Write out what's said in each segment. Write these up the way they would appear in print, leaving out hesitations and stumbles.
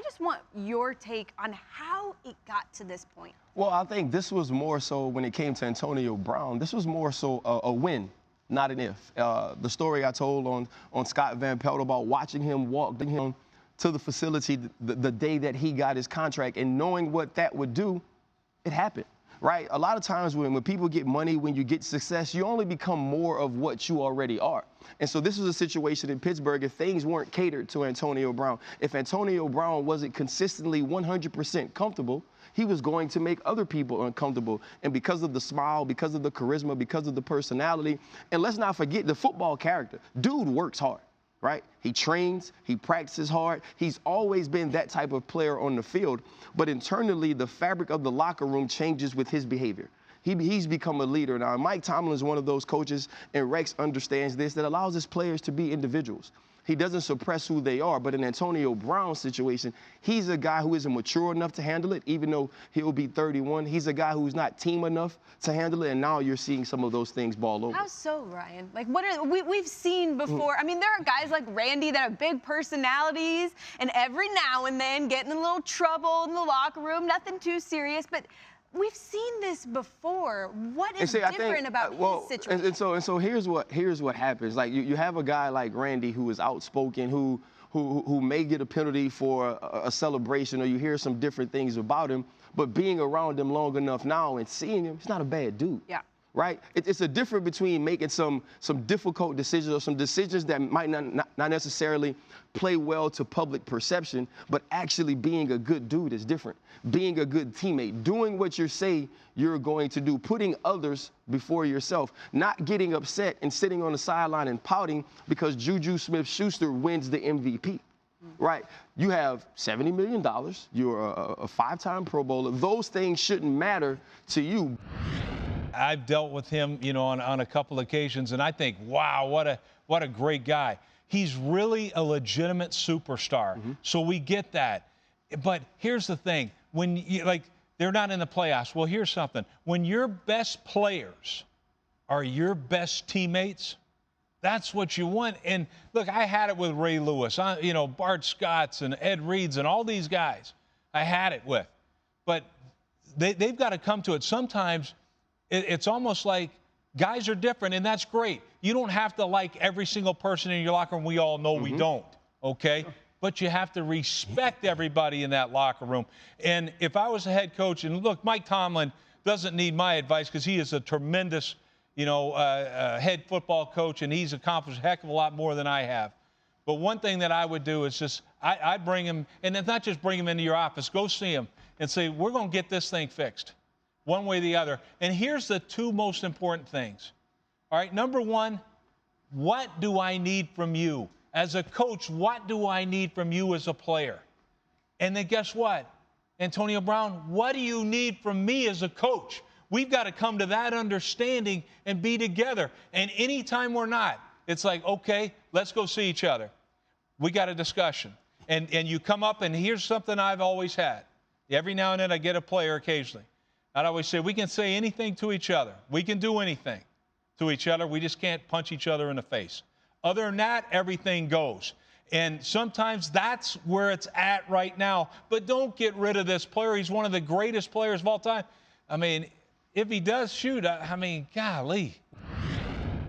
just want your take on how it got to this point. Well, I think this was more so when it came to Antonio Brown. This was more so a win, not an if. The story I told on Scott Van Pelt about watching him walk to the facility the day that he got his contract and knowing what that would do, it happened. Right? A lot of times when people get money, when you get success, you only become more of what you already are. And so this was a situation in Pittsburgh if things weren't catered to Antonio Brown. If Antonio Brown wasn't consistently 100% comfortable, he was going to make other people uncomfortable. And because of the smile, because of the charisma, because of the personality, and let's not forget the football character. Dude works hard. Right? He trains, he practices hard. He's always been that type of player on the field. But internally, the fabric of the locker room changes with his behavior. He's become a leader now. Mike Tomlin is one of those coaches, and Rex understands this, that allows his players to be individuals. He doesn't suppress who they are. But in Antonio Brown's situation, he's a guy who isn't mature enough to handle it, even though he'll be 31. He's a guy who's not team enough to handle it, and now you're seeing some of those things ball over. How so, Ryan? Like, what are we've seen before? I mean, there are guys like Randy that have big personalities, and every now and then get in a little trouble in the locker room. Nothing too serious, but we've seen this before. What is different about his situation? And so here's what happens. Like you have a guy like Randy who is outspoken, who may get a penalty for a celebration, or you hear some different things about him. But being around him long enough now and seeing him, he's not a bad dude. Yeah. Right? It's a difference between making some difficult decisions or some decisions that might not necessarily play well to public perception, but actually being a good dude is different. Being a good teammate, doing what you say you're going to do, putting others before yourself, not getting upset and sitting on the sideline and pouting because Juju Smith-Schuster wins the MVP. Right? You have $70 million. You're a five-time Pro Bowler. Those things shouldn't matter to you. I've dealt with him, you know, on a couple occasions, and I think, wow, what a great guy. He's really a legitimate superstar. So we get that. But here's the thing. When they're not in the playoffs. Well, here's something. When your best players are your best teammates, that's what you want. And look, I had it with Ray Lewis, you know, Bart Scotts and Ed Reeds and all these guys. I had it with. But they've got to come to it. Sometimes it's almost like guys are different, and that's great. You don't have to like every single person in your locker room. We all know we don't, okay? But you have to respect everybody in that locker room. And if I was a head coach, and look, Mike Tomlin doesn't need my advice because he is a tremendous, you know, head football coach, and he's accomplished a heck of a lot more than I have. But one thing that I would do is just I'd bring him, and it's not just bring him into your office. Go see him and say, we're going to get this thing fixed one way or the other. And here's the two most important things. All right, number one, what do I need from you? As a coach, what do I need from you as a player? And then guess what? Antonio Brown, what do you need from me as a coach? We've got to come to that understanding and be together. And anytime we're not, it's like, okay, let's go see each other. We got a discussion. And you come up, and here's something I've always had. Every now and then I get a player occasionally. I'd always say, we can say anything to each other. We can do anything to each other. We just can't punch each other in the face. Other than that, everything goes. And sometimes that's where it's at right now. But don't get rid of this player. He's one of the greatest players of all time. I mean, if he does shoot, I mean, golly.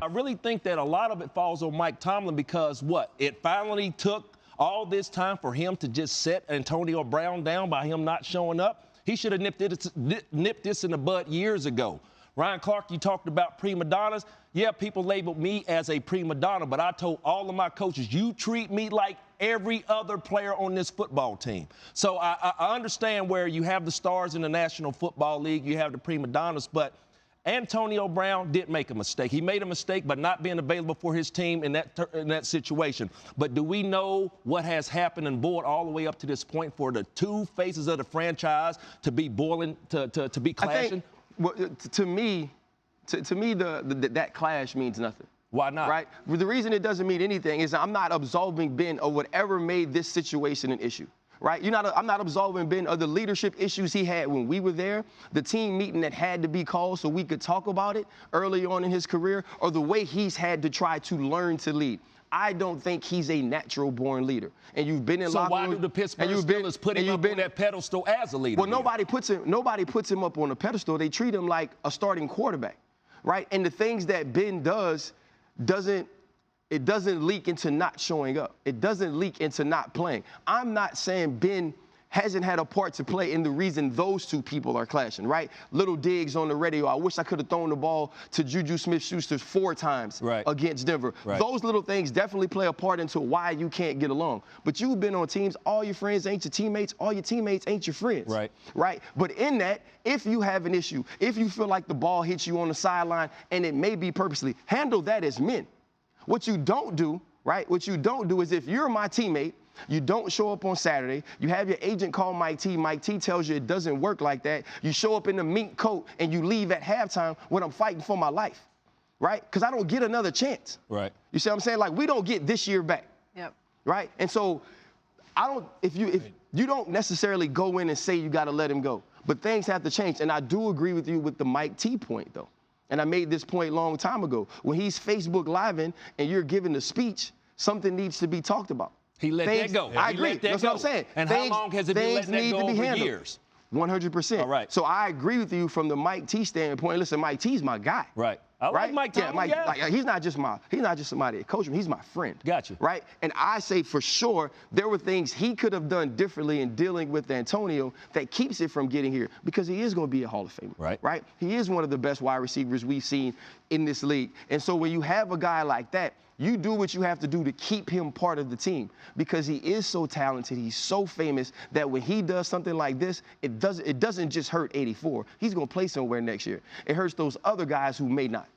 I really think that a lot of it falls on Mike Tomlin because what? It finally took all this time for him to just set Antonio Brown down by him not showing up. He should have nipped this in the bud years ago. Ryan Clark, you talked about prima donnas. Yeah, people labeled me as a prima donna, but I told all of my coaches, you treat me like every other player on this football team. So I understand where you have the stars in the National Football League, you have the prima donnas, but Antonio Brown did make a mistake. He made a mistake by not being available for his team in that situation. But do we know what has happened and boiled all the way up to this point for the two faces of the franchise to be boiling, to be clashing? Well, to me, that clash means nothing. Why not? Right? The reason it doesn't mean anything is I'm not absolving Ben of whatever made this situation an issue. Right? I'm not absolving Ben of the leadership issues he had when we were there, the team meeting that had to be called so we could talk about it early on in his career, or the way he's had to try to learn to lead. I don't think he's a natural-born leader. And you've been in So locker why rooms, do the Pittsburgh and Steelers put him up on that pedestal as a leader? Well, nobody puts him up on a pedestal. They treat him like a starting quarterback, right? And the things that Ben does doesn't leak into not showing up. It doesn't leak into not playing. I'm not saying Ben hasn't had a part to play in the reason those two people are clashing, right? Little digs on the radio. I wish I could have thrown the ball to Juju Smith-Schuster 4 times against Denver. Right. Those little things definitely play a part into why you can't get along. But you've been on teams, all your friends ain't your teammates, all your teammates ain't your friends. Right? But in that, if you have an issue, if you feel like the ball hits you on the sideline and it may be purposely, handle that as men. What you don't do, right? What you don't do is if you're my teammate, you don't show up on Saturday. You have your agent call Mike T. Mike T tells you it doesn't work like that. You show up in the mink coat and you leave at halftime when I'm fighting for my life, right? Because I don't get another chance. Right. You see what I'm saying? Like, we don't get this year back. Yep. Right? And so if you don't necessarily go in and say you got to let him go, but things have to change. And I do agree with you with the Mike T point, though. And I made this point a long time ago. When he's Facebook Living and you're giving the speech, something needs to be talked about. He let that go. I agree. That's what I'm saying. And how long has it been letting that go over years? 100%. All right. So I agree with you from the Mike T standpoint. Listen, Mike T's my guy. Right. I like Mike Tomlin. Yeah, like, he's not just somebody that coached me. He's my friend. Gotcha. Right? And I say for sure there were things he could have done differently in dealing with Antonio that keeps it from getting here because he is going to be a Hall of Famer. Right? He is one of the best wide receivers we've seen in this league. And so when you have a guy like that, you do what you have to do to keep him part of the team because he is so talented. He's so famous that when he does something like this, it doesn't just hurt 84. He's going to play somewhere next year. It hurts those other guys who may not.